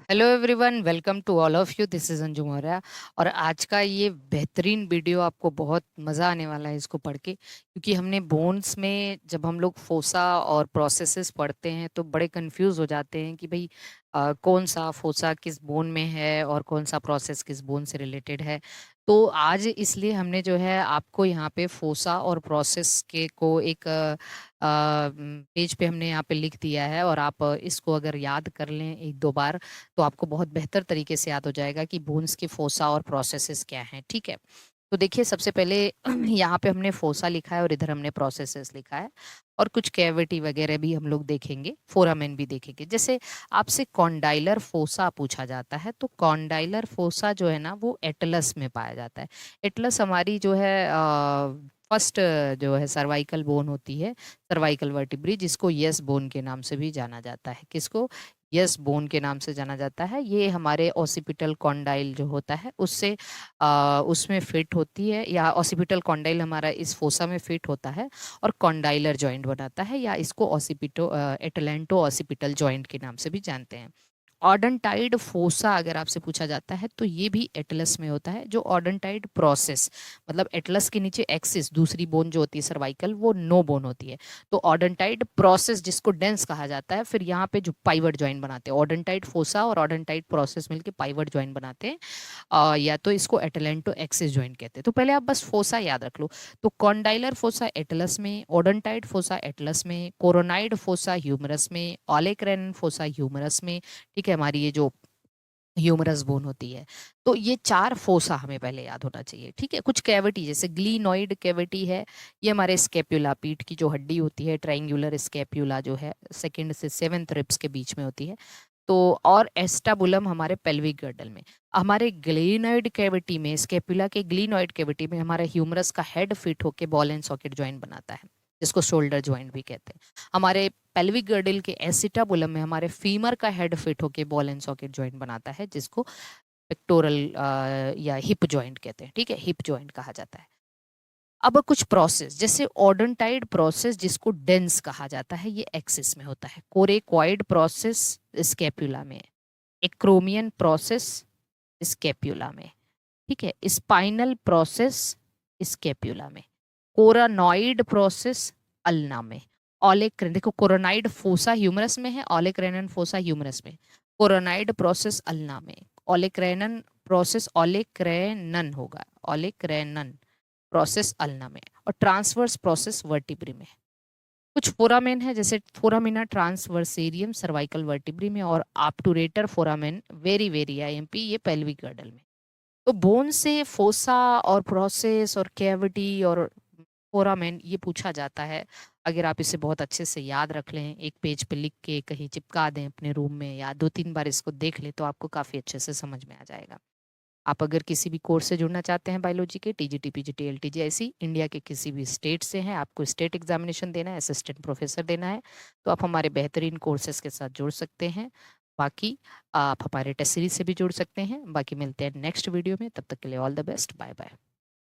Hello everyone, welcome to all of you. This is Anju Maurya. और आज का ये बेहतरीन वीडियो आपको बहुत मज़ा आने वाला है इसको पढ़ के, क्योंकि हमने बोन्स में जब हम लोग फोसा और प्रोसेसेस पढ़ते हैं तो बड़े कंफ्यूज हो जाते हैं कि भाई कौन सा फोसा किस बोन में है और कौन सा प्रोसेस किस बोन से रिलेटेड है। तो आज इसलिए हमने जो है आपको यहाँ पे फोसा और प्रोसेस के को एक पेज पे हमने यहाँ पे लिख दिया है, और आप इसको अगर याद कर लें एक दो बार तो आपको बहुत बेहतर तरीके से याद हो जाएगा कि बोन्स की फोसा और प्रोसेसेस क्या हैं। ठीक है, तो देखिए सबसे पहले यहाँ पे हमने फोसा लिखा है और इधर हमने प्रोसेसेस लिखा है, और कुछ कैविटी वगैरह भी हम लोग देखेंगे, फोरामेन भी देखेंगे। जैसे आपसे कॉन्डाइलर फोसा पूछा जाता है तो कॉन्डाइलर फोसा जो है ना वो एटलस में पाया जाता है। एटलस हमारी जो है फर्स्ट जो है सर्वाइकल बोन होती है, सर्वाइकल वर्टिब्री, जिसको यस बोन के नाम से भी जाना जाता है। किसको? यस बोन के नाम से जाना जाता है। ये हमारे ऑसिपिटल कॉन्डाइल जो होता है उससे उसमें फिट होती है, या ऑसिपिटल कॉन्डाइल हमारा इस फोसा में फिट होता है और कॉन्डाइलर जॉइंट बनाता है, या इसको ऑसिपिटो एटलेंटो ऑसिपिटल जॉइंट के नाम से भी जानते हैं। ऑर्डनटाइड फोसा अगर आपसे पूछा जाता है तो ये भी एटलस में होता है। जो ऑर्डनटाइड प्रोसेस मतलब एटलस के नीचे एक्सिस दूसरी बोन जो होती है सर्वाइकल, वो नो बोन होती है। तो ऑर्डनटाइड प्रोसेस जिसको डेंस कहा जाता है, फिर यहाँ पे जो पाइवट जॉइंट बनाते हैं ऑर्डनटाइड फोसा और ऑर्डनटाइड प्रोसेस मिलके पाइवट जॉइंट बनाते हैं, या तो इसको एटलेंटो एक्सिस जॉइंट कहते हैं। तो पहले आप बस फोसा याद रख लो। तो कॉन्डाइलर फोसा एटलस में, ओडोंटाइड फोसा एटलस में, कोरोनाइड फोसा ह्यूमरस में, ओलेक्रेन फोसा ह्यूमरस में। ठीक है, हमारी ये जो ह्यूमरस बोन होती है। तो ये चार फोसा हमें पहले याद होना चाहिए। ठीक है, कुछ कैविटी जैसे ग्लीनॉइड कैविटी है, ये हमारे स्केप्यूला, पीठ की जो हड्डी होती है, ट्रायंगुलर स्केप्यूला जो है सेकंड से सेवेंथ रिब्स के बीच में होती है। तो और एस्टाबुलम हमारे पेल्विक गर्डल में। हमारे ग्लेनॉइड कैविटी में, स्केपुला के ग्लीनॉइड कैविटी में हमारे ह्यूमरस का हेड फिट होके बॉल एंड सॉकेट जॉइंट बनाता है, जिसको शोल्डर जॉइंट भी कहते हैं। हमारे पेल्विक गर्डल के एसिटाबुलम में हमारे फीमर का हेड फिट होके बॉल एंड सॉकेट जॉइंट बनाता है, जिसको पेक्टोरल या हिप जॉइंट कहते हैं। ठीक है, हिप जॉइंट कहा जाता है। अब कुछ प्रोसेस जैसे ऑर्डनटाइड प्रोसेस जिसको डेंस कहा जाता है, ये एक्सिस में होता है। कोरेक्वाइड प्रोसेस स्केपुला में, एक्रोमियन प्रोसेस स्केप्यूला में। ठीक है, स्पाइनल प्रोसेस स्केप्यूला में, कोरानॉइड प्रोसेस अल्ना में, ऑलेक्रेन, देखो कोरोनाइड फोसा ह्यूमरस में है, ऑलेक्रेनन फोसा ह्यूमरस में, कोरोनाइड प्रोसेस अल्ना में, ऑलेक्रेनन प्रोसेस, ऑलेक्रेनन होगा, ऑलेक्रेनन प्रोसेस अल्ना में, और ट्रांसवर्स प्रोसेस वर्टिब्री में। कुछ फोरामेन है जैसे फोरामिना ट्रांसवर्सेरियम सर्वाइकल वर्टिब्री में, और obturator foramen very very IMP, ये पेल्विक गर्डल में। तो बोन से फोसा और प्रोसेस और कैविटी और फोरामेन ये पूछा जाता है। अगर आप इसे बहुत अच्छे से याद रख लें, एक पेज पे लिख के कहीं चिपका दें अपने रूम में, या दो तीन बार इसको देख लें, तो आपको काफ़ी अच्छे से समझ में आ जाएगा। आप अगर किसी भी कोर्स से जुड़ना चाहते हैं बायोलॉजी के, टीजीटी पीजीटी एलटीजी ऐसी इंडिया के किसी भी स्टेट से हैं, आपको स्टेट एग्जामिनेशन देना है, असिस्टेंट प्रोफेसर देना है, तो आप हमारे बेहतरीन कोर्सेज के साथ जुड़ सकते हैं। बाकी आप हमारे टेस्ट सीरीज से भी जुड़ सकते हैं। बाकी मिलते हैं नेक्स्ट वीडियो में, तब तक के लिए all the best, bye bye.